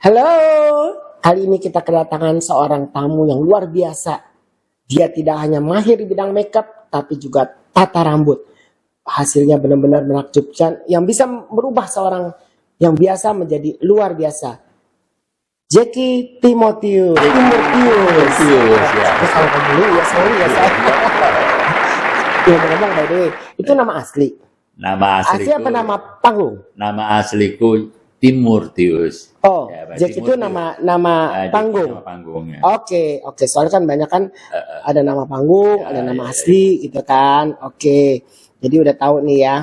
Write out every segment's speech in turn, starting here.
Halo, kali ini kita kedatangan seorang tamu yang luar biasa. Dia tidak hanya mahir di bidang makeup, tapi juga tata rambut. Hasilnya benar-benar menakjubkan, yang bisa merubah seorang yang biasa menjadi luar biasa. Jackie Timotius. Timotius. Ya. Salah dulu ya, sorry ya saya. Ya ngomong by the way, itu nama asli. Nama Asli asliku, apa nama panggung? nama asliku Timurtius. Oh, Ya, Pak Jackie itu Timurtius. nama Jadi panggung. Nama panggungnya. Oke. Soalnya kan banyak kan ada nama panggung, Ya, ada nama ya, asli gitu kan. Oke. Jadi udah tahu nih ya.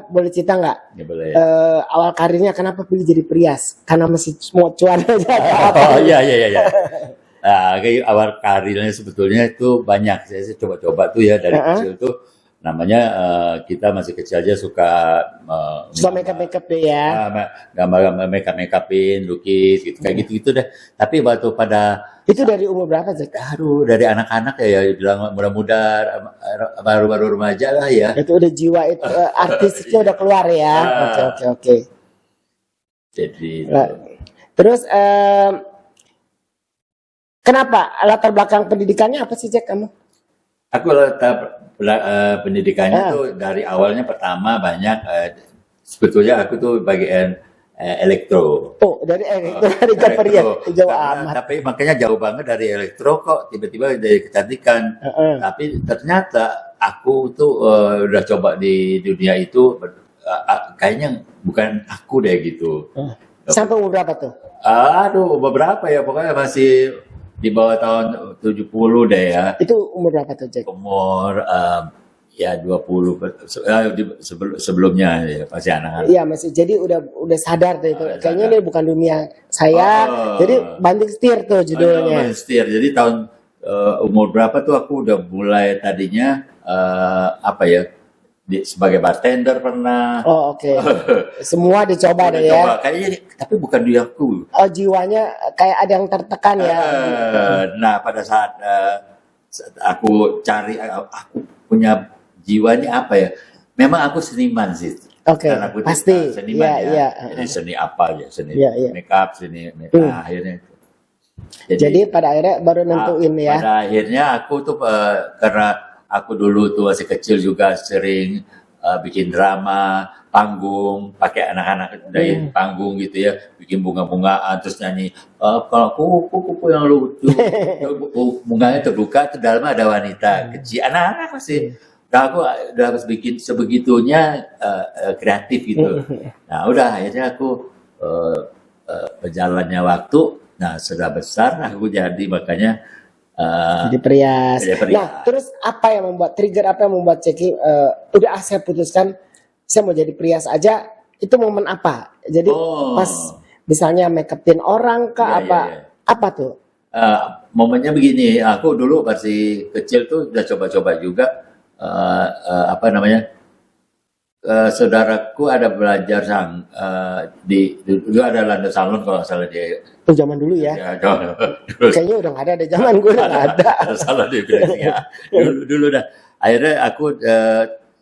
Boleh cerita nggak? Ya boleh. Awal karirnya kenapa pilih jadi Prias? Karena masih semua cuan aja. Oh iya. Nah, kayak awal karirnya sebetulnya itu banyak. Saya coba-coba tuh ya dari kecil tuh. Namanya kita masih kecil aja suka Suka makeup deh ya. gambar make-upin, lukis gitu kayak gitu deh. Tapi waktu pada Itu dari umur berapa Jack? dari anak-anak ya bilang muda-muda baru-baru remaja lah ya. Itu udah jiwa itu artisnya udah keluar ya. Oke. Jadi Nah, terus kenapa latar belakang pendidikannya apa sih Jack kamu? aku pendidikannya tuh dari awalnya pertama banyak sebetulnya aku tuh bagian elektro. Oh, dari Jawa Elektro. amat. Tapi makanya jauh banget dari elektro kok tiba-tiba dari kecantikan. Tapi ternyata aku tuh udah coba di dunia itu kayaknya bukan aku deh gitu. Sampai umur berapa tuh? Aduh, beberapa ya pokoknya masih di bawah tahun 70 deh ya. Itu umur berapa tuh Jack? Umur ya 20 sebelumnya ya pasti anak-anak. Iya masih. Jadi udah sadar tuh itu. Kayaknya ini bukan dunia saya. Jadi banting setir tuh judulnya. Setir. Jadi tahun umur berapa tuh aku udah mulai tadinya apa ya sebagai bartender pernah. Oh oke. Semua dicoba Udah deh ya. coba kayaknya tapi bukan di aku. Oh jiwanya kayak ada yang tertekan ya. Nah pada saat aku cari aku punya jiwanya apa ya? Memang aku seniman sih. Oke, Karena aku pasti. seniman Iya. Jadi seni apa ya? Seni Iya. makeup, seni akhirnya. Jadi pada akhirnya baru nentuin ya. Pada akhirnya aku tuh karena aku dulu tuh masih kecil juga sering bikin drama, panggung, pakai anak-anak dari panggung gitu ya, bikin bunga-bungaan terus nyanyi kalau kupu-kupu yang lucu, bunganya terbuka, itu dalamnya ada wanita kecil, anak-anak masih. Nah, aku udah bikin sebegitunya kreatif gitu. Nah, udah akhirnya aku berjalannya waktu, nah sudah besar aku jadi makanya Jadi Prias. jadi Prias. Nah, terus apa yang membuat trigger apa yang membuat Ceki udah saya putuskan saya mau jadi Prias aja, itu momen apa? Jadi pas misalnya make upin orang kah apa tuh? Momennya begini, aku dulu masih kecil tuh udah coba-coba juga apa namanya? Saudaraku ada belajar dulu ada Lando Salon kalau nggak salah dia. Itu zaman dulu ya. Kayaknya udah nggak ada zaman gue udah nggak ada. Salah dia bilang ya. Dulu dah. Akhirnya aku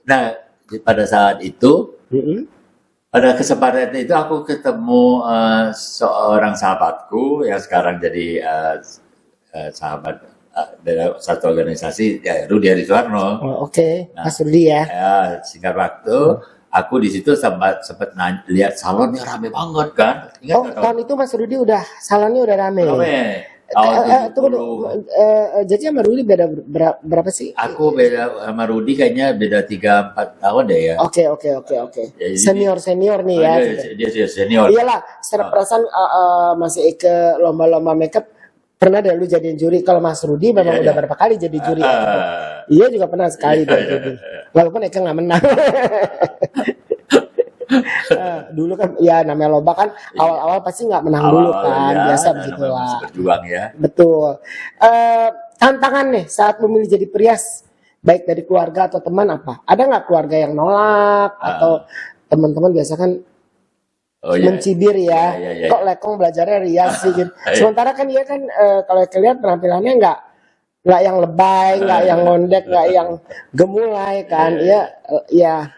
nah pada saat itu pada kesempatan itu aku ketemu seorang sahabatku yang sekarang jadi sahabat dari satu organisasi ya Rudi Ariswarno. Oke. Mas Rudi ya. Singkat waktu aku di situ sempat lihat salonnya rame banget kan. Ingat tahun itu Mas Rudi udah salonnya udah rame. Jadi sama Rudi beda berapa sih? Aku beda sama Rudi kayaknya beda 3-4 tahun deh ya. Oke. Senior nih ya. Dia senior. Iyalah, secara perasaan masih ke lomba-lomba makeup pernah deh lu jadiin juri. Kalau Mas Rudi memang udah berapa kali jadi juri. Iya juga pernah sekali jadi juri. Walaupun Eka nggak menang. Dulu kan ya namanya lomba kan awal-awal pasti nggak menang dulu kan. Biasa begitulah. Berjuang ya. Betul. Tantangan nih saat memilih jadi Prias, baik dari keluarga atau teman apa? Ada nggak keluarga yang nolak atau teman-teman biasa kan mencibir ya. Kok Lekong belajarnya rias sih gitu. Sementara kan dia kan kalau kalian penampilannya nggak yang lebay, nggak yang ngondek, nggak yang gemulai kan. Ya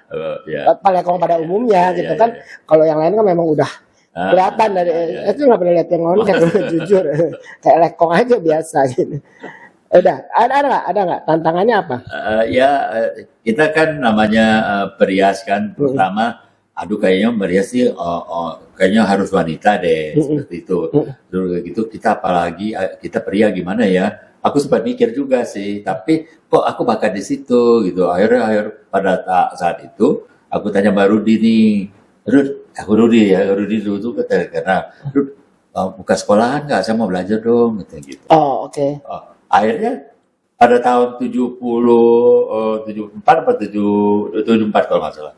Lekong pada umumnya gitu kan. Kalau yang lain kan memang udah Kelihatan dari itu nggak pernah lihat yang ngondek jujur. Kayak lekong aja biasa gitu. Udah, ada nggak tantangannya apa? Ya, kita kan namanya perias kan, pertama, aduh kayaknya merias sih, kayaknya harus wanita deh, seperti itu. Terus kayak gitu, kita apalagi, kita pria gimana ya? Aku sempat mikir juga sih, tapi kok aku bakat di situ gitu. Akhirnya pada saat itu, aku tanya Mbak Rudi nih, Rudi dulu tuh karena, Rud, buka sekolahan nggak? Saya mau belajar dong, gitu. Oh, oke. Akhirnya pada tahun 74 atau 74 kalau nggak salah.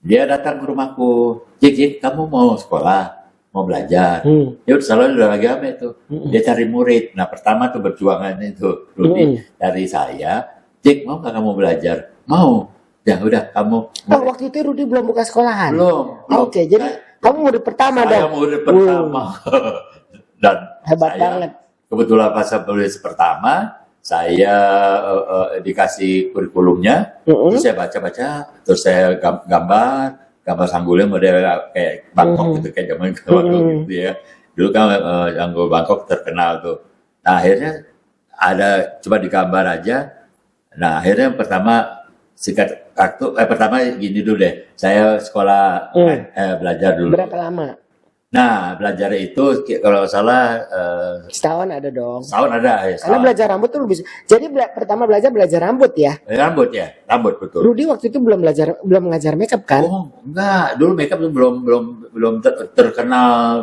Dia datang ke rumahku, Jik, kamu mau sekolah, mau belajar. Ya udah selalu udah lagi apa itu. Dia cari murid. Nah pertama tuh berjuangan itu, Rudi dari saya, Jik mau nggak kamu belajar? Mau. Ya udah kamu. Waktu itu Rudi belum buka sekolahan. Belum. Oke, jadi kamu murid pertama saya dong. murid pertama. Dan Hebat saya, banget. Kebetulan pas murid pertama, saya dikasih kurikulumnya, terus saya baca-baca, terus saya gambar sanggulnya model kayak Bangkok gitu, kayak zaman Bangkok gitu ya. Dulu kan sanggul Bangkok terkenal tuh. Nah akhirnya coba digambar aja. Nah akhirnya yang pertama pertama gini dulu deh, saya sekolah belajar dulu. Berapa lama? Nah, belajar itu kalau nggak salah setahun ada dong. Setahun ada ya. Karena belajar rambut tuh bisa. Jadi pertama belajar rambut ya. Rambut betul. Rudi waktu itu belum ngajar makeup kan? Oh, enggak. Dulu makeup tuh belum terkenal.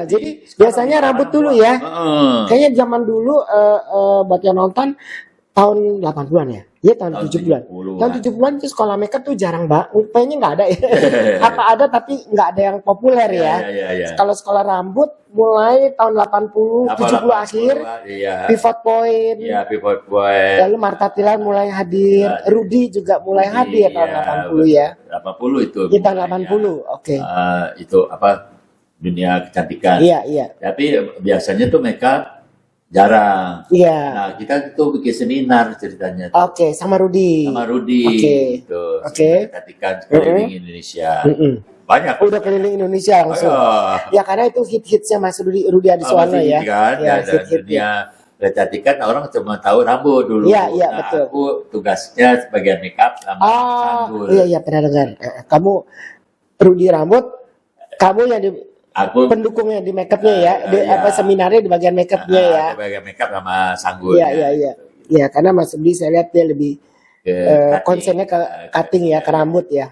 Jadi biasanya rambut dulu ya. Kayaknya zaman dulu buat yang nonton tahun 80-an ya. Iya tahun 70-an. Tahun 70-an itu sekolah makeup tuh jarang banget. Kayaknya nggak ada ya. Apa ada tapi nggak ada yang populer ya. Kalau sekolah rambut mulai tahun 80, 70 akhir. Pivot Point. Iya, Pivot Point. Lalu Martha Tilaar mulai hadir. Rudy juga mulai hadir tahun 80 ya. 80 itu. Di tahun 80. Oke. Itu apa? Dunia kecantikan. Iya. Tapi biasanya tuh makeup jarang. Iya. Nah, kita tuh bikin seminar ceritanya. Oke, sama Rudi. Oke. Kecantikan keliling Indonesia. Banyak. Udah keliling Indonesia langsung. Ya karena itu hits-hitsnya Mas Rudi Adiswana ya. Kan? Ya, dan dunia kecantikan orang cuma tahu rambut dulu. Iya, nah, betul. Aku tugasnya sebagian makeup sama sanggul. Iya, pernah dengar. Kamu Rudi rambut, kamu yang pendukungnya di makeupnya ya, seminarnya di bagian makeupnya ya. Di bagian makeup sama sanggul. Iya. Ya karena Mas Rudi saya lihat dia lebih konsennya ke cutting ya, ke rambut ya.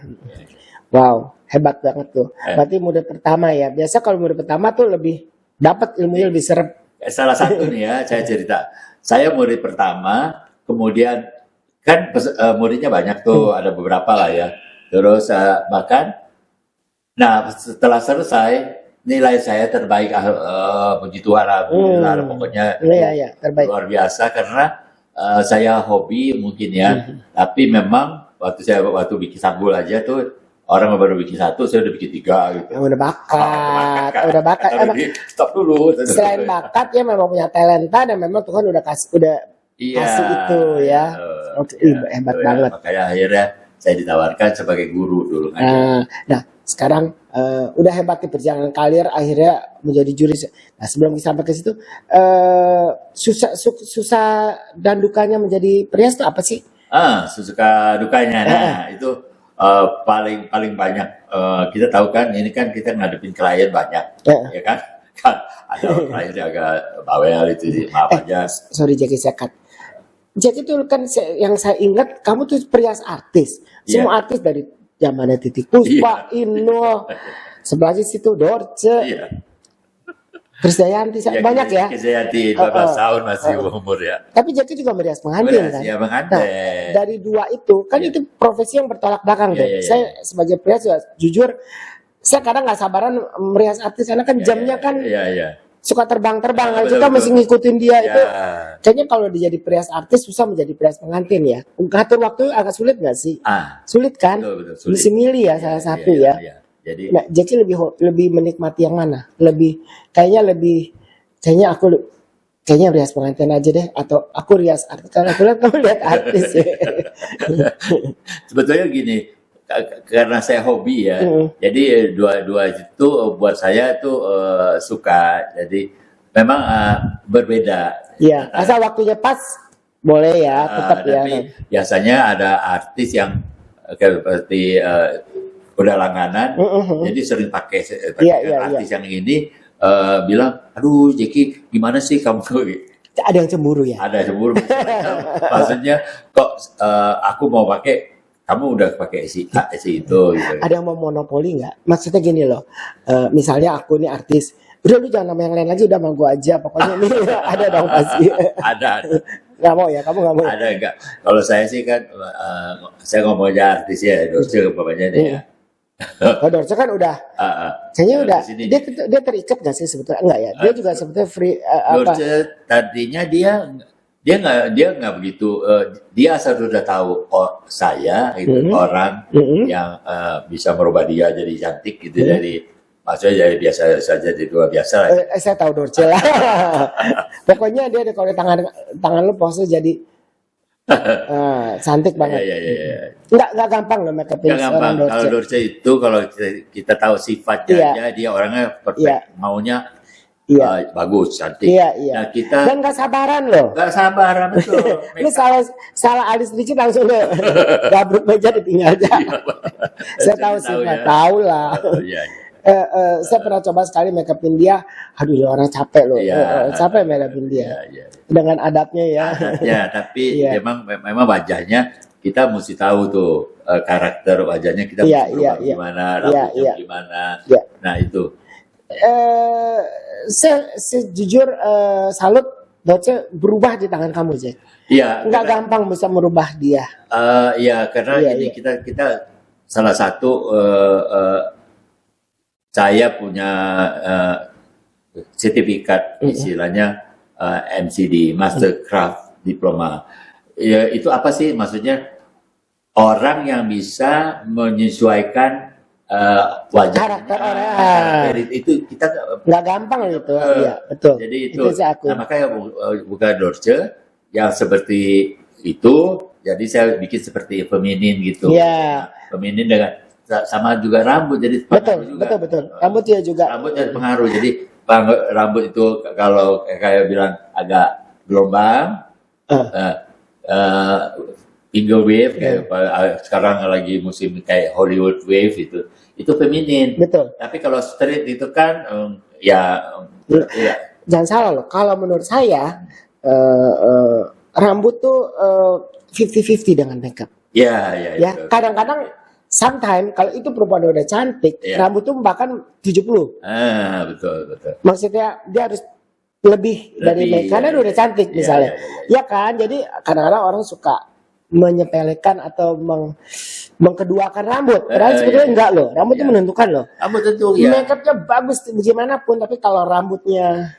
Wow, hebat banget tuh. Berarti murid pertama ya. Biasa kalau murid pertama tuh lebih dapat ilmunya lebih serap. Salah satu nih ya, saya cerita. Saya murid pertama, kemudian kan muridnya banyak tuh, ada beberapa lah ya. Terus bahkan, nah setelah selesai nilai saya terbaik, puji Tuhan, alhamdulillah, pokoknya terbaik. Luar biasa karena saya hobi mungkin ya, tapi memang waktu bikin sanggul aja tuh orang baru bikin satu, saya udah bikin 3 gitu. Udah bakat. Emang stop dulu. Selain bakat ya memang punya talenta dan memang Tuhan udah kasih itu ya. Hebat banget. Makanya akhirnya saya ditawarkan sebagai guru dulu. Nah sekarang udah hebat di perjalanan karir, akhirnya menjadi juri. Nah sebelum sampai ke situ, susah dan dukanya menjadi perias itu apa sih? Suka dukanya. Nah itu paling banyak. Kita tahu kan, ini kan kita ngadepin klien banyak, ya kan? Ada klien yang agak bawel itu, maaf aja. Sorry Jackie, saya cut. Jackie itu kan yang saya ingat, kamu tuh perias artis. Semua artis dari zamannya Titiek Puspa, Inul, sebelah situ Dorce, Krisdayanti, banyak ya. Krisdayanti 12 tahun masih umur ya. Tapi Jackie juga merias pengantin kan. Iya, pengantin. Nah, dari dua itu kan itu profesi yang bertolak belakang tuh. Saya sebagai perias jujur, saya kadang nggak sabaran merias artis karena kan jamnya kan suka terbang-terbang. Kita mesti ngikutin dia itu. Kayaknya kalau dia jadi perias artis susah menjadi perias pengantin ya. Ngatur waktu agak sulit nggak sih? Sulit kan? Betul, sulit. Mesti milih ya salah satu ya. Jadi, nah, Jackie lebih menikmati yang mana? Kayaknya aku rias pengantin aja deh, atau aku rias artis. Kalau aku lihat kamu lihat artis ya. Sebetulnya gini, karena saya hobi ya, jadi dua itu buat saya tuh suka. Jadi memang berbeda. Iya, asal waktunya pas boleh ya, tetap ya. Tapi biasanya ada artis yang seperti udah langganan, jadi sering pakai artis yang ini bilang, aduh Jeki gimana sih kamu? Ada yang cemburu ya? Ada cemburu. Maksudnya kok aku mau pakai, kamu udah pakai si A, si itu. Gitu. Ada yang mau monopoli nggak? Maksudnya gini loh, misalnya aku ini artis, udah lu jangan nama yang lain lagi, udah sama gue aja. Pokoknya ini ada dong pasti. Ada. Nggak mau ya, kamu nggak mau? Ada enggak? Kalau saya sih kan, saya ngomongnya artis ya, Dorce bapaknya dia. Oh Dorce kan udah, kayaknya udah. Dia terikat nggak sih sebetulnya? Enggak ya? Dia juga sebetulnya free Dorce tadinya dia nggak begitu, dia asal sudah tahu saya itu orang yang bisa merubah dia jadi cantik gitu, jadi maksudnya jadi biasa saja, jadi luar biasa lah. Saya tahu Dorce lah. Pokoknya dia kalau di tangan lu pose jadi cantik banget. Nggak gampang loh make upin seorang Dorce. Kalau Dorce itu kalau kita tahu sifatnya dia orangnya perfect, maunya bagus, cantik. Nah, kita dan gak sabaran loh. Gak sabaran betul. Lu salah alis dikit langsung lu gabruk meja ditinggal aja. Saya tahu sih, tahu lah. Saya pernah coba sekali make upin dia. Aduh, orang capek loh. Capek make upin dia. Dengan adatnya ya. Tapi memang wajahnya kita mesti tahu tuh karakter wajahnya kita mesti berubah gimana, rambutnya gimana. Nah itu. Saya jujur salut Dorce berubah di tangan kamu, Jack. Iya. Nggak gampang bisa merubah dia. Karena ini kita salah satu saya punya sertifikat istilahnya MCD, Mastercraft Diploma. Ya, itu apa sih maksudnya? Orang yang bisa menyesuaikan wajah karakter orang itu kita nggak gampang itu, betul. Jadi itu nah, makanya bukan Dorce yang seperti itu, jadi saya bikin seperti feminin gitu. Nah, feminin dengan sama juga rambut, jadi betul. Rambut ya juga. Rambut jadi pengaruh, jadi rambut itu kalau kayak bilang agak gelombang, Eagle wave, kayak sekarang lagi musim kayak Hollywood wave itu feminin. Betul. Tapi kalau straight itu kan jangan salah loh. Kalau menurut saya rambut tuh 50-50 dengan makeup. Ya. Kadang-kadang sometimes kalau itu perempuan udah cantik, rambut tuh bahkan 70. Betul. Maksudnya dia harus lebih dari makeup karena udah cantik misalnya. Ya kan? Jadi kadang-kadang orang suka menyepelekan atau mengkeduakan rambut. Padahal sebetulnya enggak loh. Rambut itu menentukan loh. Rambut tentu Makeupnya bagus bagaimanapun, tapi kalau rambutnya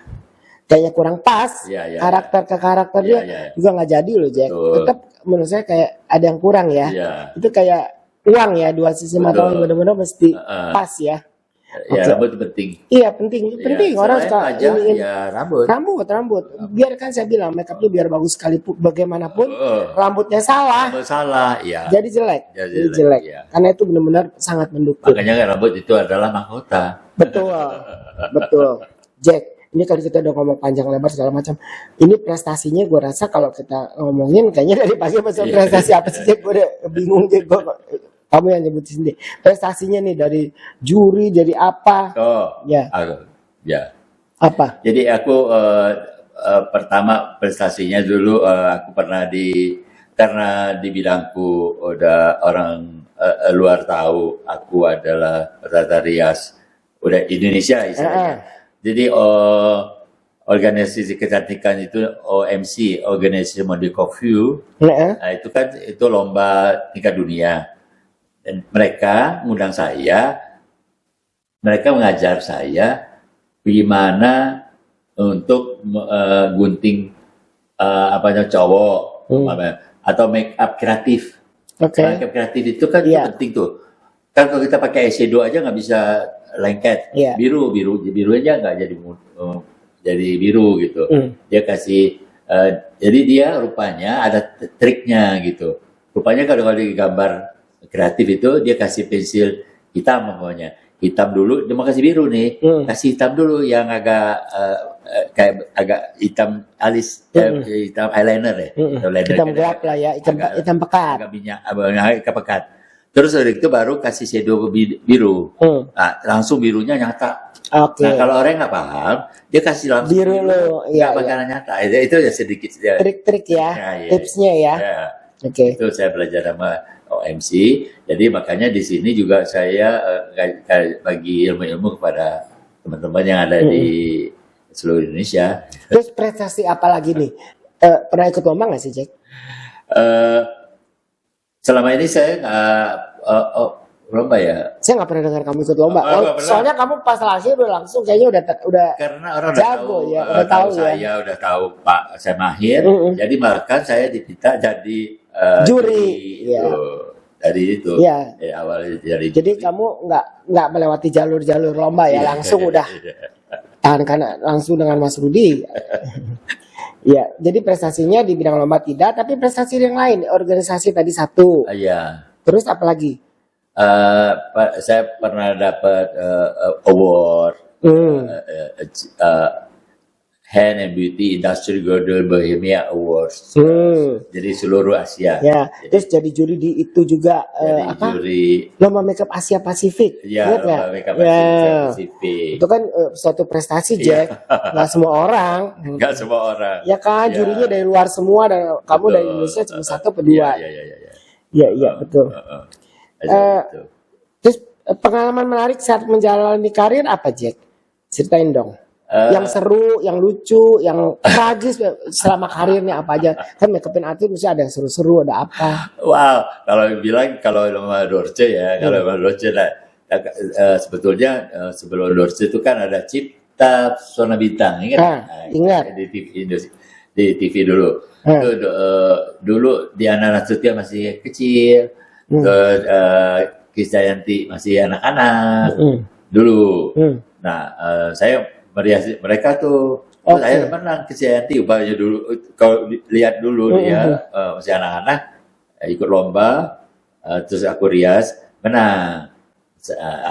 kayaknya kurang pas, karakter ke karakter dia juga nggak jadi loh, Jack. Tetap menurut saya kayak ada yang kurang ya. Itu kayak uang ya, dua sisi mata uang benar-benar mesti pas ya. Rambut penting. Iya penting orang suka ini rambut. Biarkan saya bilang makeupnya biar bagus sekalipun bagaimanapun rambutnya salah. Jadi jelek. Karena itu benar-benar sangat mendukung. Makanya rambut itu adalah mahkota. Betul. Jack, ini kalau kita udah ngomong panjang lebar segala macam, ini prestasinya gue rasa kalau kita ngomongin kayaknya dari pagi sampai prestasi apa sih, Jack? Gue udah bingung, Jack. Kamu yang nyebutin sendiri prestasinya nih, dari juri, dari apa? Apa? Jadi aku pertama prestasinya dulu aku pernah karena di bidangku udah orang luar tahu aku adalah Tata Rias udah Indonesia istilahnya. Jadi organisasi kecantikan itu OMC, Organisasi Monde Coiffure. Nah, itu kan lomba tingkat dunia. Dan mereka mengundang saya, mereka mengajar saya bagaimana untuk gunting cowok atau make up kreatif. Make up kreatif itu kan itu penting tuh. Kan kalau kita pakai eyeshadow aja nggak bisa lengket, biru aja nggak jadi biru gitu. Dia kasih, jadi dia rupanya ada triknya gitu. Rupanya kalau digambar kreatif itu dia kasih pensil hitam pokoknya. Hitam dulu, dia mau kasih biru nih. Kasih hitam dulu yang agak kayak agak hitam alis, hitam eyeliner ya. Hitam gelap lah ya, hitam pekat. Agak minyak, agak pekat. Terus dari itu baru kasih shadow biru. Nah, langsung birunya nyata. Oke. Nah, kalau orang nggak paham, dia kasih langsung Biru lo, nggak bakalan nyata. Itu ya sedikit trik-trik ya, tipsnya ya. Oke. Itu saya belajar sama OMC. Jadi makanya di sini juga saya bagi ilmu-ilmu kepada teman-teman yang ada di seluruh Indonesia. Terus prestasi apa lagi nih? Pernah ikut lomba nggak sih, Jack? Selama ini saya lomba ya. Saya nggak pernah dengar kamu ikut lomba. Soalnya kamu pas lahir udah langsung kayaknya udah karena orang jago ya, udah tahu ya. Saya udah tahu Pak, saya mahir. Jadi bahkan saya diminta jadi juri. Itu. Dari itu. Ya. Awalnya dari. Jadi kamu nggak melewati jalur-jalur lomba ya, langsung udah tahan karena langsung dengan Mas Rudi. Ya, jadi prestasinya di bidang lomba tidak, tapi prestasi yang lain, organisasi tadi satu. Iya. Terus apa lagi? Saya pernah dapat award Hand and Beauty Industry Girdle Bohemia Awards. Jadi seluruh Asia. Ya, terus jadi juri di itu juga juri lomba makeup Asia Pasifik. Ya, lomba makeup Asia Pasifik. Itu kan suatu prestasi, Jack. Nggak semua orang. Nggak semua orang. Ya kan, jurinya dari luar semua dan kamu dari Indonesia cuma satu atau dua. Iya, betul. Terus pengalaman menarik saat menjalani karir apa, Jack? Ceritain dong. Yang seru, yang lucu, yang tragis selama karirnya apa aja. Kan makeupin artis mesti ada yang seru-seru, ada apa. Wow, kalau lomba Dorce ya, kalau lomba Dorce sebetulnya sebelum Dorce itu kan ada Cipta Pesona Bintang, ingat? Ingat. Di TV dulu. Itu, dulu Diana Nasution masih kecil. Krisdayanti masih anak-anak dulu. Nah, saya merias mereka tuh. Saya menang Krisdayanti upaya dulu. Kalau lihat dulu dia masih anak-anak ikut lomba, terus aku rias menang.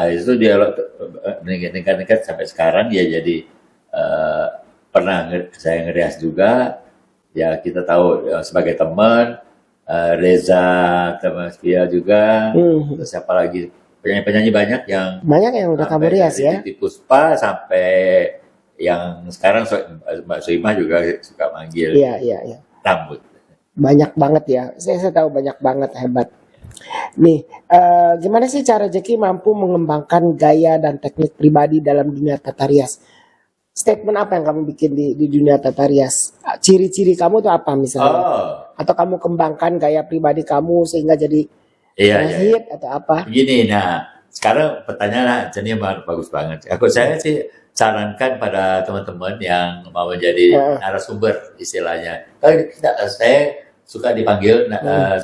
Itu dia meningkat sampai sekarang dia jadi pernah saya ngerias juga. Ya kita tahu sebagai teman. Reza, teman Spia juga, terus siapa lagi penyanyi banyak yang udah kamu rias ya. Di Puspa sampai yang sekarang Mbak Soimah juga suka manggil. Iya. Rambut. Banyak banget ya. Saya tahu banyak banget, hebat. Nih, gimana sih cara Jeki mampu mengembangkan gaya dan teknik pribadi dalam dunia tata rias? Statement apa yang kamu bikin di dunia tata rias? Ciri-ciri kamu tuh apa misalnya? Atau kamu kembangkan gaya pribadi kamu sehingga jadi hit atau apa? Begini, nah sekarang pertanyaan jenis bagus banget. Saya sih sarankan pada teman-teman yang mau menjadi narasumber istilahnya. Saya suka dipanggil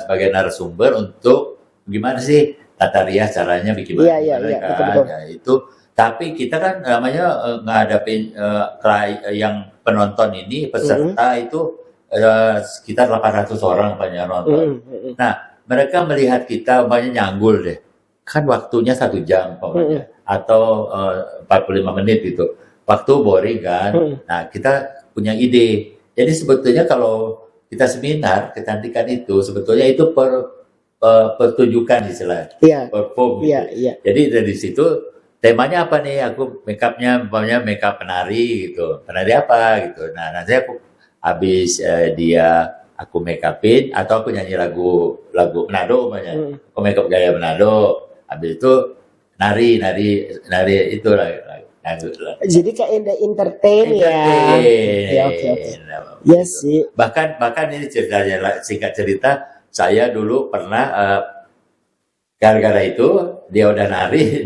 sebagai narasumber untuk gimana sih tata rias caranya bikin betul. Ya, itu. Tapi kita kan namanya ngadapin yang penonton ini, peserta itu sekitar 800 orang banyak nonton. Nah, mereka melihat kita banyak nyanggul deh. Kan waktunya 1 jam atau 45 menit gitu. Waktu boring kan. Nah, kita punya ide. Jadi sebetulnya kalau kita seminar kecantikan itu sebetulnya itu pertunjukan istilahnya. Perform gitu. Jadi dari situ temanya apa nih? Aku makeupnya umpamanya makeup penari gitu. Penari apa gitu. Nah, nanti aku habis aku makeupin atau aku nyanyi lagu Manado umpamanya. Aku makeup gaya Manado. Habis itu nari itu lah. Jadi kayak entertain ya. Oke. Yes sih. Bahkan ini ceritanya, singkat cerita, saya dulu pernah gara-gara itu dia nari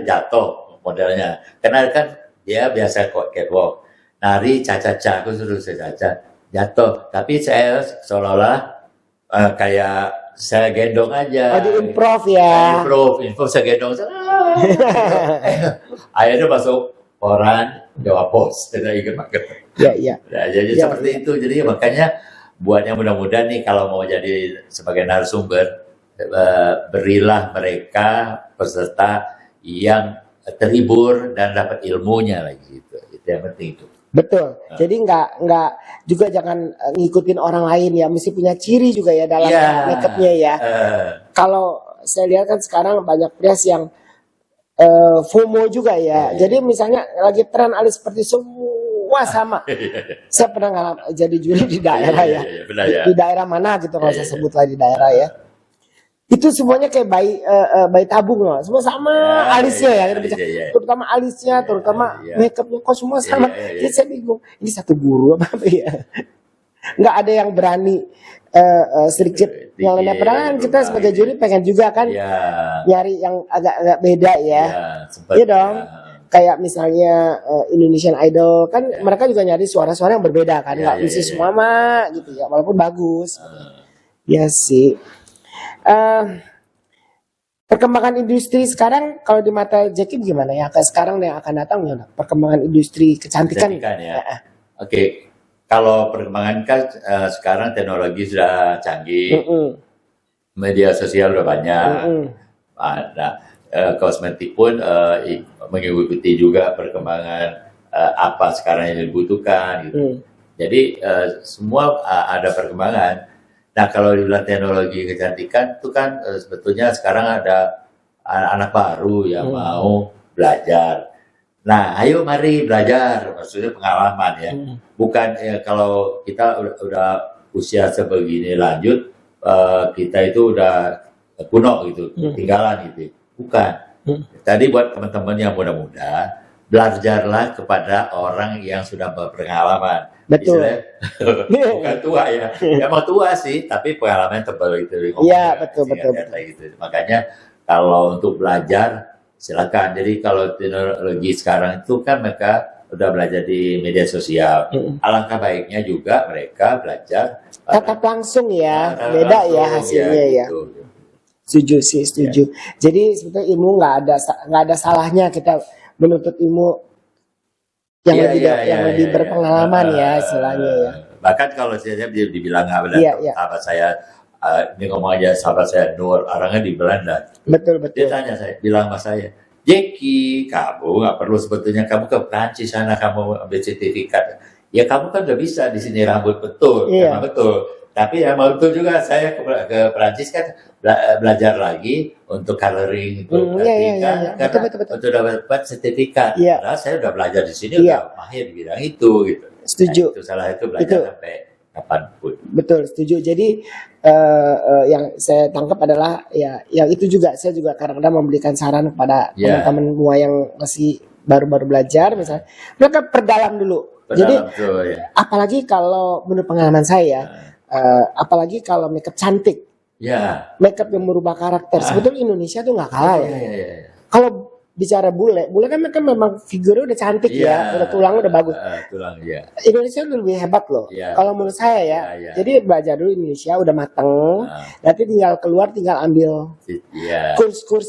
jatuh modelnya. Karena kan dia biasa catwalk. Nari caca-caca, aku suruh caca jatuh. Tapi saya seolah-olah kayak saya gendong aja. Di improv ya. Improv saya gendong. Akhirnya masuk koran Jawa Post. Saya ingat banget. Iya. Nah, jadi seperti itu. Jadi makanya buat yang muda-muda nih kalau mau jadi sebagai narasumber, berilah mereka peserta yang terhibur dan dapat ilmunya lagi gitu. Itu yang penting itu. Betul. Jadi nggak juga jangan ngikutin orang lain ya, mesti punya ciri juga ya dalam makeupnya ya. Kalau saya lihat kan sekarang banyak prias yang FOMO juga ya. Jadi misalnya lagi tren alis seperti semua sama. Saya pernah jadi juri di daerah ya. Benar ya. Di daerah mana gitu kalau saya sebut lah di daerah ya. Itu semuanya kayak bayi tabung loh, semua sama alisnya ya, terutama alisnya, terutama makeupnya kok semua sama. Jadi saya bingung, ini satu guru apa ya? Nggak ada yang berani sedikit yang lainnya. Padahal kita sebagai juri pengen juga kan nyari yang agak beda ya. Iya dong. Kayak misalnya Indonesian Idol kan mereka juga nyari suara-suara yang berbeda kan, nggak mesti semua mah gitu ya, walaupun bagus. Ya sih. Perkembangan industri sekarang kalau di mata Jackie gimana ya? Kayak sekarang yang akan datang gimana? Perkembangan industri kecantikan ya. Oke. Kalau perkembangan kan sekarang teknologi sudah canggih, media sosial sudah banyak, kosmetik pun mengikuti juga perkembangan apa sekarang yang dibutuhkan. Gitu. Jadi semua ada perkembangan. Nah kalau dibilang teknologi kecantikan itu kan sebetulnya sekarang ada anak baru yang mau belajar. Nah ayo mari belajar, maksudnya pengalaman ya. Bukan kalau kita udah usia sebegini lanjut, kita itu udah kuno gitu, tinggalan gitu. Bukan. Tadi buat teman-teman yang muda-muda, belajarlah kepada orang yang sudah berpengalaman. Betul. Bukan tua ya, emang tua sih, tapi pengalaman tebal itu. Iya betul. Gitu. Makanya kalau untuk belajar silakan. Jadi kalau teknologi sekarang itu kan mereka udah belajar di media sosial. Alangkah baiknya juga mereka belajar tatap langsung ya, beda ya hasilnya ya. Gitu. Setuju sih, setuju. Jadi sebetulnya ilmu nggak ada salahnya kita menuntut ilmu yang lebih berpengalaman ya istilahnya ya. Bahkan kalau saya dibilang nggak benar, sahabat saya ini ngomong aja, sahabat saya Nur, orangnya di Belanda. Betul. Dia tanya bilang sama saya, Jackie, kamu nggak perlu sebetulnya kamu ke Prancis sana kamu ambil sertifikat. Ya kamu kan udah bisa di sini rambut betul, memang betul. Tapi ya mau betul juga saya ke Prancis kan belajar lagi untuk coloring itu karena betul. Untuk dapat sertifikat. Padahal saya udah belajar di sini udah mahir di bidang itu gitu. Setuju. Nah, itu salah itu belajar sampai kapanpun. Betul, setuju. Jadi yang saya tangkap adalah ya yang itu juga saya juga kadang-kadang memberikan saran kepada teman-teman semua yang masih baru-baru belajar misalnya, mereka perdalam dulu. Jadi apalagi kalau menurut pengalaman saya apalagi kalau makeup cantik, makeup yang merubah karakter. Sebetulnya Indonesia tuh nggak kalah ya. Kalau bicara bule kan mereka memang figurnya udah cantik udah tulang udah bagus. Indonesia tuh lebih hebat loh. Kalau menurut saya ya. Jadi belajar dulu Indonesia udah mateng. Nanti tinggal keluar tinggal ambil kurs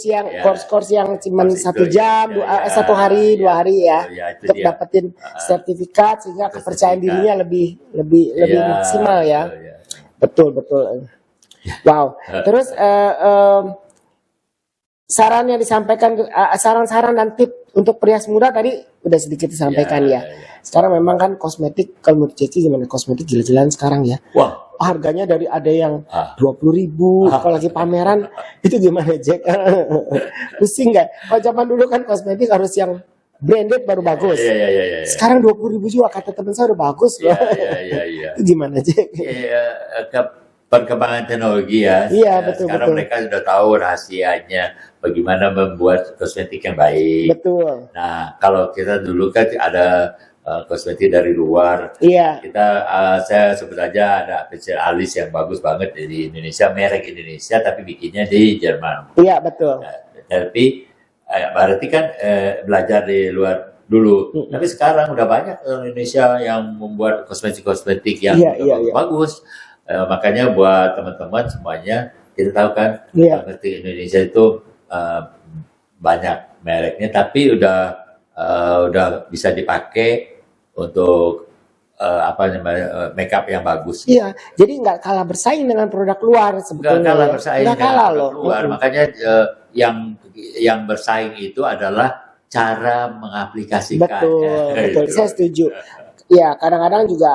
yang cuma 1 jam, 1 hari, 2 hari ya, untuk dapetin sertifikat sehingga kepercayaan dirinya lebih maksimal ya. Betul. Wow. Terus saran yang disampaikan, saran-saran dan tip untuk perias muda tadi udah sedikit disampaikan ya. Sekarang memang kan kosmetik, kalau menurut Jackie gimana, kosmetik gila-gilaan sekarang ya. Wah. Harganya dari ada yang 20.000 kalau lagi pameran itu gimana Jack? Pusing nggak? Kalau zaman dulu kan kosmetik harus yang branded baru bagus. Sekarang 20.000 juga kata teman saya udah bagus loh. Itu gimana Jack? Perkembangan teknologi ya. Betul. Sekarang mereka sudah tahu rahasianya bagaimana membuat kosmetik yang baik. Betul. Nah, kalau kita dulu kan ada kosmetik dari luar. Saya sebut aja ada pensil alis yang bagus banget dari Indonesia, merek Indonesia tapi bikinnya di Jerman. Iya, betul. Tapi berarti kan belajar di luar dulu. Tapi sekarang udah banyak Indonesia yang membuat kosmetik yang bagus. Makanya buat teman-teman semuanya kita tahu kan kosmetik Indonesia itu banyak mereknya, tapi udah bisa dipakai untuk apa namanya makeup yang bagus. Iya, jadi nggak kalah bersaing dengan produk luar Nggak sebetulnya. kalah Ya. bersaing Nggak dengan kalah produk loh. luar. Makanya yang bersaing itu adalah cara mengaplikasikannya. Betul, Gitu. saya setuju. Ya, kadang-kadang juga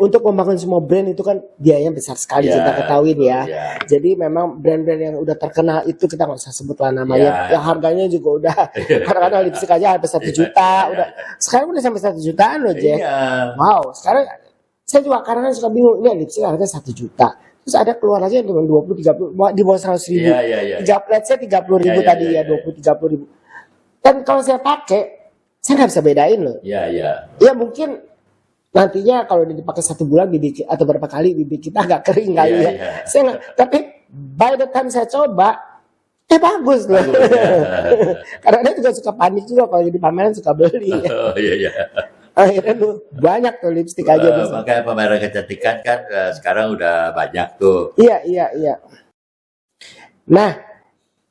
untuk membangun semua brand itu kan biayanya besar sekali, Ya, kita ketahui betul, ya. ya. Jadi memang brand-brand yang udah terkenal itu kita nggak usah sebut lah namanya. Ya. Yang harganya juga udah kadang-kadang lipstick aja habis 1 juta, udah sekarang udah sampai 1 jutaan loh, Jack. Iya. Wow, sekarang saya juga kadang-kadang suka bingung, ini lipstick harga 1 juta. Terus ada keluar aja dengan 20, 30, di bawah 100 ribu. Iya, iya, iya. Let's say 30 ribu Iya, iya, tadi iya, ya, 20, 30 ribu. Dan kalau saya pakai, saya nggak bisa bedain loh. Iya, iya. Ya mungkin nantinya kalau dipakai 1 bulan bibir atau berapa kali bibir kita agak kering kali Iya, ya. iya. Saya nggak, tapi by the time saya coba, bagus loh. Bagus, ya. Karena dia juga suka panik juga kalau jadi pameran suka beli. Oh, iya, iya. Akhirnya tuh banyak tuh lipstick aja tuh. Makanya pameran kecantikan kan sekarang udah banyak tuh. Iya. Nah,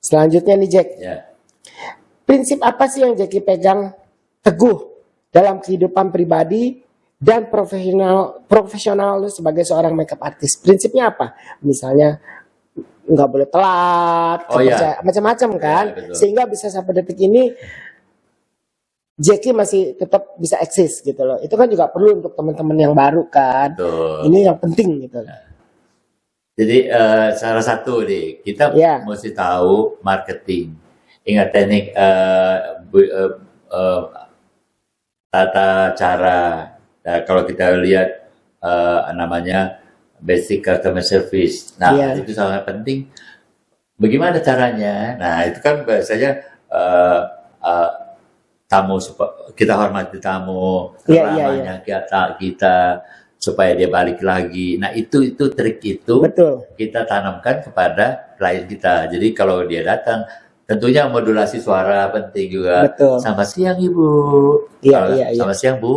selanjutnya nih Jack, Ya. prinsip apa sih yang Jackie pegang teguh dalam kehidupan pribadi dan profesional lu sebagai seorang makeup artist? Prinsipnya apa? Misalnya nggak boleh telat, Oh, iya. macam-macam kan, Iya, betul. sehingga bisa sampai detik ini Jackie masih tetap bisa eksis gitu loh. Itu kan juga perlu untuk teman-teman yang baru kan. Tuh. Ini yang penting gitu. Jadi salah satu nih, kita Ya. mesti tahu marketing. Ingat teknik tata cara. Nah, kalau kita lihat namanya basic customer service. Nah, Iya. itu sangat penting. Bagaimana caranya? Nah, itu kan biasanya kita hormati tamu, Iya, ramahnya kita supaya dia balik lagi. Nah, itu trik itu Betul. kita tanamkan kepada klien kita. Jadi kalau dia datang, tentunya modulasi suara penting juga. Betul. Selamat siang Ibu. Iya, Kalau iya. Selamat siang Bu.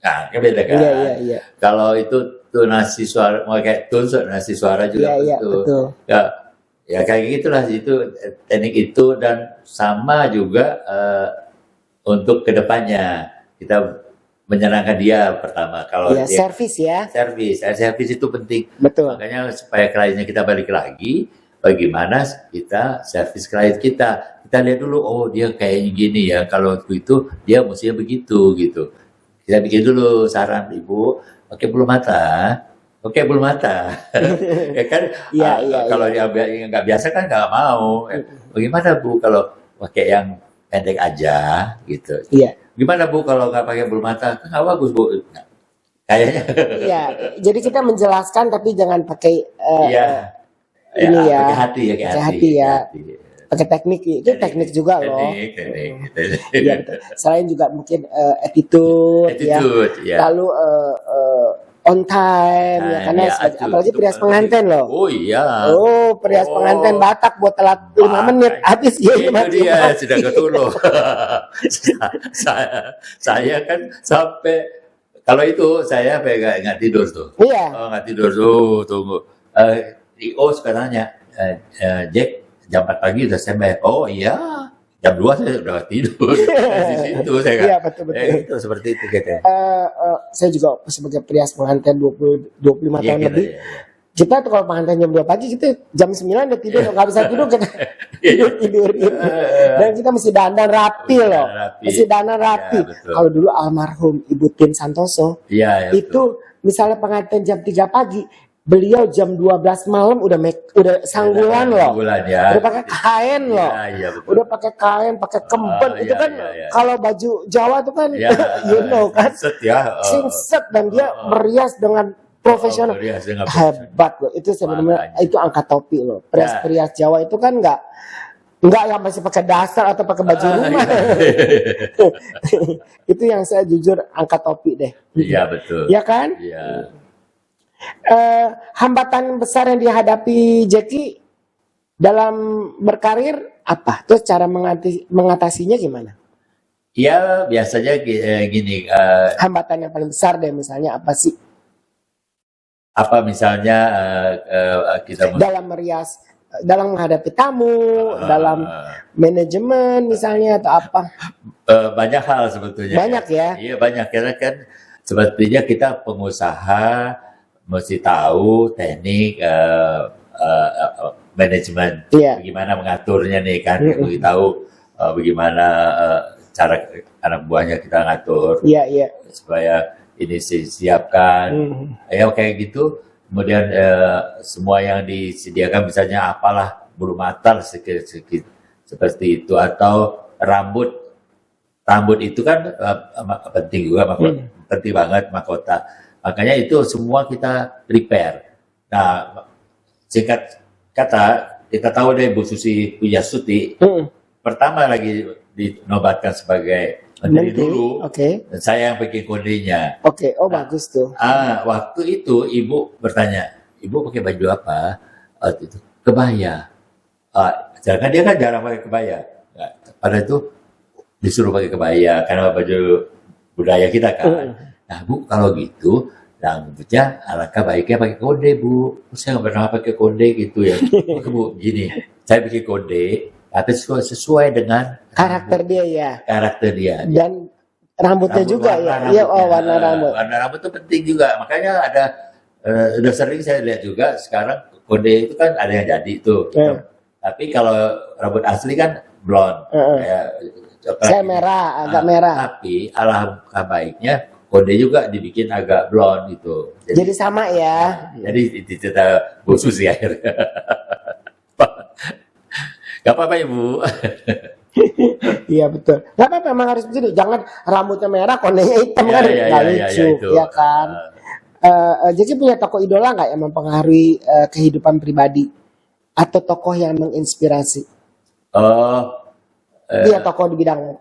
Nah, kan beda kan. Iya. Kalau itu tonasi suara, mau kayak nasi suara juga Iya, betul. Ya kayak gitulah itu teknik itu, dan sama juga untuk kedepannya kita menyenangkan dia pertama. Kalau Iya, dia servis ya. servis itu penting. Betul. Makanya supaya kliennya kita balik lagi, bagaimana kita servis klien kita. Kita lihat dulu, oh dia kayaknya gini ya, kalau itu dia mestinya begitu gitu. Kita bikin dulu saran, Ibu, pakai bulu mata. Oke, bulu mata. Ya kan, Iya. kalau yang nggak biasa kan nggak mau. Bagaimana Bu kalau pakai yang pendek aja gitu. Iya. Gimana Bu kalau nggak pakai bulu mata? Nggak bagus Bu. Nah, kayaknya. Iya. Jadi kita menjelaskan tapi jangan pakai Iya. ini ya. Pakai hati ya, Pakai hati ya. Pakai teknik itu teknik juga loh. Teknik. Iya betul. Selain juga mungkin attitude ya. Ya. Lalu on time ya, karena apalagi perias pengantin loh. Oh iya. Oh, perias pengantin Batak buat telat 5 menit habis ya. Itu dia sudah ketuluh. saya kan sampai kalau itu saya nggak tidur tuh. Iya. Oh, nggak tidur tuh, tunggu. Sekarang nanya, Jack jam 4 pagi udah standby. Oh iya, jam 2 saya udah tidur. Di situ saya Iya, betul. itu seperti itu gitu. Saya juga sebagai perias pengantin 25 Iya, tahun gitu, lebih. ya. Kita tuh kalau pengantin jam 2 pagi kita jam 9 udah tidur, nggak bisa tidur kita tidurin. Dan kita mesti dandan rapi loh. Mesti dandan rapi. Ya, betul. Kalau dulu almarhum Ibu Tin Santoso, Iya, itu misalnya pengantin jam 3 pagi, beliau jam 12 malam udah sanggulan loh. Sanggulan, ya. Udah pakai kain loh. Iya, betul. Udah pakai kain, pakai kemben. Itu iya, kan iya. kalau baju Jawa tuh kan Ya, you know kan. set ya. Singset, dan dia merias dengan profesional. Merias dengan profesional. Hebat loh. Itu sebenarnya Makanya. itu angkat topi loh. Perias Jawa itu kan nggak yang masih pakai dasar atau pakai baju rumah. Itu yang saya jujur angkat topi deh. Iya, betul. Ya kan? Iya. Hambatan besar yang dihadapi Jackie dalam berkarir apa? Terus cara mengatasinya gimana? Ya, biasanya gini, Hambatan yang paling besar deh misalnya apa sih? apa misalnya kita Dalam merias dalam menghadapi tamu, dalam manajemen misalnya atau apa? Banyak hal sebetulnya. Banyak ya? Iya banyak, karena kan sepertinya kita pengusaha mesti tahu teknik manajemen, Iya. bagaimana mengaturnya nih kan, mesti tahu bagaimana cara anak buahnya kita ngatur Iya, iya. supaya ini disiapkan, ya kayak gitu. Kemudian semua yang disediakan misalnya apalah bulu mata sedikit seperti itu, atau rambut itu kan penting juga, penting banget mahkota. Makanya itu semua kita prepare. Nah, singkat kata, kita tahu deh Bu Susi Pujiastuti pertama lagi dinobatkan sebagai menteri dulu, dan saya yang bikin kondenya. Oh bagus tuh. Waktu itu ibu bertanya, ibu pakai baju apa? Itu kebaya. Sedangkan dia kan jarang pakai kebaya. Nah, pada itu disuruh pakai kebaya karena baju budaya kita kan. Nah Bu, kalau gitu rambutnya alangkah baiknya pakai konde Bu. Saya nggak pernah pakai konde gitu ya. Oke Bu, gini, saya bikin konde tapi sesuai dengan Karakter dia ya. karakter dia. Dan rambutnya juga ya. Iya, warna rambut. Warna rambut itu penting juga. Makanya ada udah sering saya lihat juga sekarang konde itu kan ada yang jadi tuh. Tapi kalau rambut asli kan blond. Kayak coklat Saya gitu. merah, agak merah. Tapi alangkah baiknya konde juga dibikin agak blond gitu. Jadi sama ya. Jadi kita khusus ya akhirnya. Gak apa-apa Ibu. Iya betul. Gak apa-apa, memang harus begitu. Jangan rambutnya merah, kondenya hitam kan nggak lucu, ya kan. Jadi punya tokoh idola nggak yang mempengaruhi kehidupan pribadi atau tokoh yang menginspirasi? Dia tokoh di bidang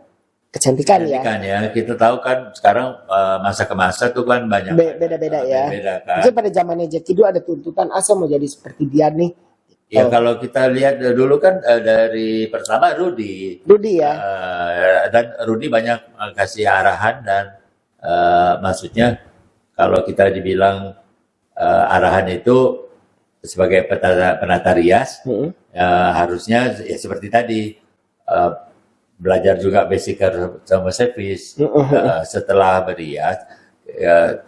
kecantikan ya. Kita tahu kan sekarang masa ke masa tuh kan banyak beda-beda ya. Beda kan. Jadi pada zamannya Jackie dulu ada tuntutan saya mau jadi seperti dia nih. Ya kalau kita lihat dulu kan dari pertama Rudy ya. Dan Rudy banyak kasih arahan dan maksudnya kalau kita dibilang arahan itu sebagai penata rias harusnya ya seperti tadi belajar juga basic sama service setelah berias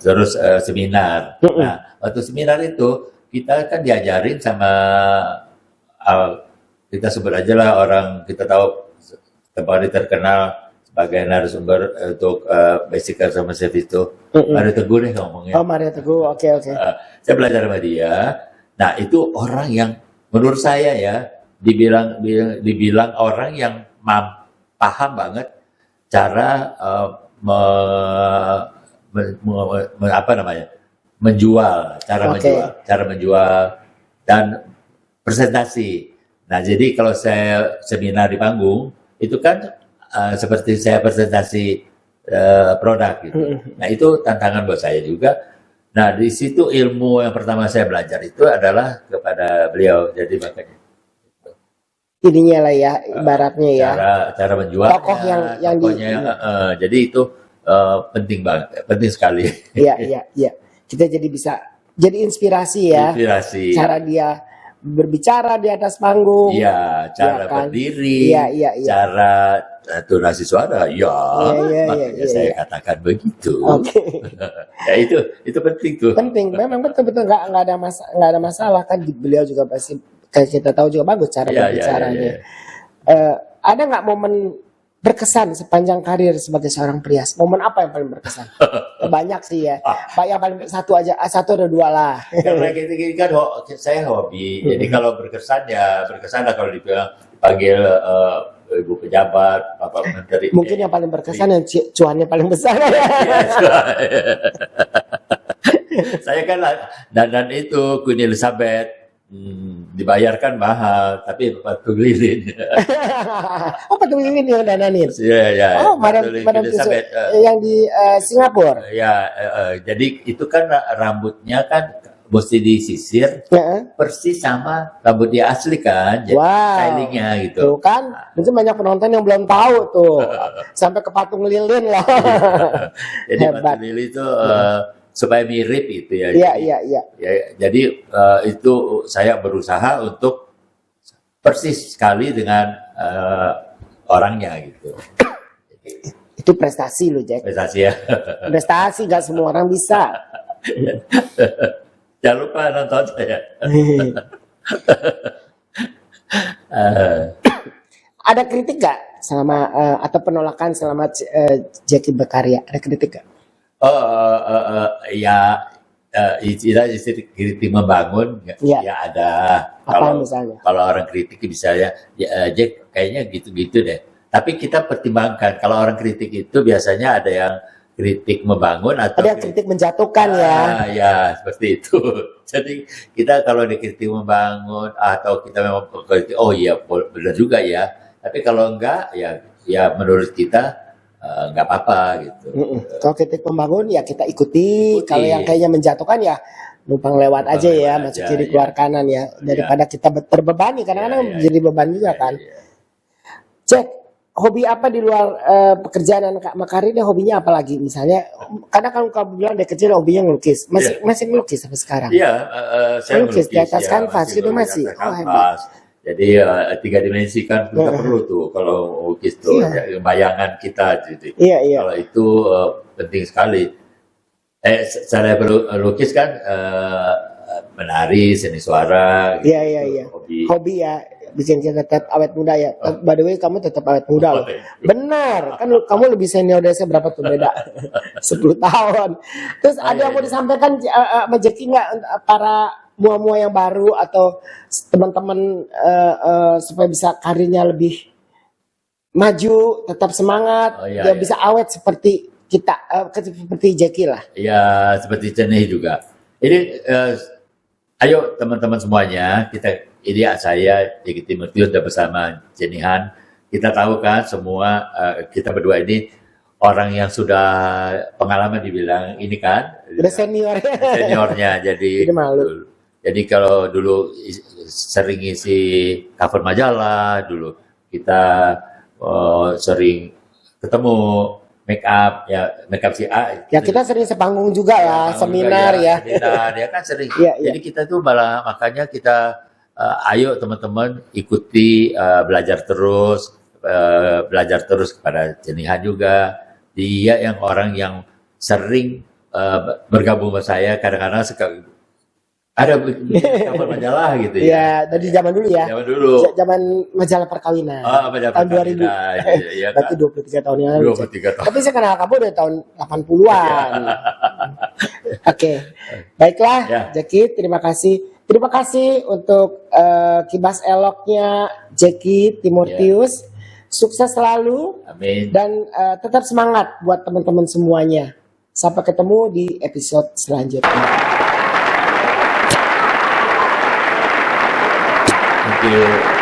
terus seminar. Nah waktu seminar itu kita kan diajarin sama kita sebut aja lah orang kita tahu tempat terkenal sebagai narasumber untuk basic customer service itu Mario Teguh deh ngomongnya. Mario Teguh, oke. Saya belajar sama dia. Nah itu orang yang menurut saya ya dibilang orang yang paham banget cara menjual, cara menjual dan presentasi. Nah, jadi kalau saya seminar di panggung itu kan seperti saya presentasi produk gitu. Nah, itu tantangan buat saya juga. Nah, di situ ilmu yang pertama saya belajar itu adalah kepada beliau. Jadi makanya ininya lah ya, ibaratnya ya. Cara menjual. Tokoh yang jadi itu penting banget, penting sekali. Iya. Kita jadi bisa jadi inspirasi ya. Cara dia berbicara di atas panggung. Iya, cara berdiri. Iya. Cara tonasi suara. Makanya saya katakan begitu. Ya itu penting tuh. Penting, memang betul nggak ada masalah kan. Beliau juga pasti kita tahu juga bagus cara berbicaranya. Ada nggak momen berkesan sepanjang karir sebagai seorang prias? Momen apa yang paling berkesan? Banyak sih ya. Yang paling satu atau dua lah. Karena gini kan saya hobi. Jadi kalau berkesan lah kalau dipanggil ibu pejabat, bapak menteri. Mungkin yang paling berkesan yang cuannya paling besar. Saya kan dan itu Queen Elizabeth. Dibayarkan mahal, tapi Patu Lilin. Patu Lilin yang dananin. Iya. Madam Elizabeth yang di Singapura. Jadi itu kan rambutnya kan mesti disisir persis sama rambut dia asli kan. Jadi stylingnya gitu. Tuh kan, itu banyak penonton yang belum tahu tuh. Sampai ke patung lilin lah. Jadi Patu Lilin itu supaya mirip itu ya. Iya. Jadi itu saya berusaha untuk persis sekali dengan orangnya gitu. Itu prestasi lo, Jack. Prestasi ya. Prestasi gak semua orang bisa. Jangan lupa nonton saya. Ada kritik gak selama atau penolakan selama Jackie berkarya? Ada kritik gak? Ya, istilah kritik membangun, Ya. ya ada. Apa misalnya? Kalau orang kritik misalnya, ya, Jack kayaknya gitu-gitu deh. Tapi kita pertimbangkan, kalau orang kritik itu biasanya ada yang kritik membangun atau Ada yang kritik menjatuhkan ya. Ya, seperti itu. Jadi kita kalau dikritik membangun atau kita memang kritik, oh iya benar juga ya. Tapi kalau enggak, ya menurut kita nggak apa-apa gitu. Kalau kritik membangun ya kita ikuti. Kalau yang kayaknya menjatuhkan ya numpang lewat aja ya, masuk kiri keluar kanan ya. Daripada kita terbebani, kadang-kadang jadi beban juga kan. Cek, hobi apa di luar pekerjaan anak Makarim? Hobinya apa lagi? Misalnya, karena kan kamu bilang dari kecil hobinya ngelukis. Masih ngelukis sampai sekarang? Iya, saya ngelukis di atas kanvas itu masih. Oh, hebat. Jadi 3 dimensi kan kita perlu tuh kalau lukis tuh bayangan kita jadi. Iya. Kalau itu penting sekali. Saya berlukis kan menari, seni suara. Gitu, iya. Hobi ya, bikin kita tetap awet muda ya. By the way, kamu tetap awet muda loh. Benar, kan kamu lebih senior dari saya berapa tuh beda? 10 tahun. Terus ada yang mau disampaikan Mbak Jackie nggak para mua-mua yang baru atau teman-teman supaya bisa karirnya lebih maju, tetap semangat, dia bisa awet seperti kita, seperti Jackie lah. Ya, seperti Cenih juga. Ini ayo teman-teman semuanya, ini saya Jackie Timotius dan bersama Cenihan. Kita tahu kan semua kita berdua ini orang yang sudah pengalaman dibilang ini kan. Udah senior. Seniornya jadi malu. Jadi kalau dulu sering isi cover majalah, dulu kita sering ketemu make up si A. Ya kita sering sepanggung juga ya, seminar ya. Seminar ya kan sering. Iya. Jadi kita tuh malah makanya kita ayo teman-teman ikuti belajar terus kepada Cenihan juga. Dia yang orang yang sering bergabung sama saya kadang-kadang ada cover majalah gitu ya. Iya, dari zaman dulu ya. Zaman dulu. Zaman majalah perkawinan. Majalah tahun 2000. Iya, berarti 23 tahun yang lalu. 23 tahun. Tapi saya kenal kamu dari tahun 80-an. Oke. Baiklah, Jackie, terima kasih. Terima kasih untuk kibas eloknya Jackie Timotius. Sukses selalu. Amin. Dan tetap semangat buat teman-teman semuanya. Sampai ketemu di episode selanjutnya. Thank you.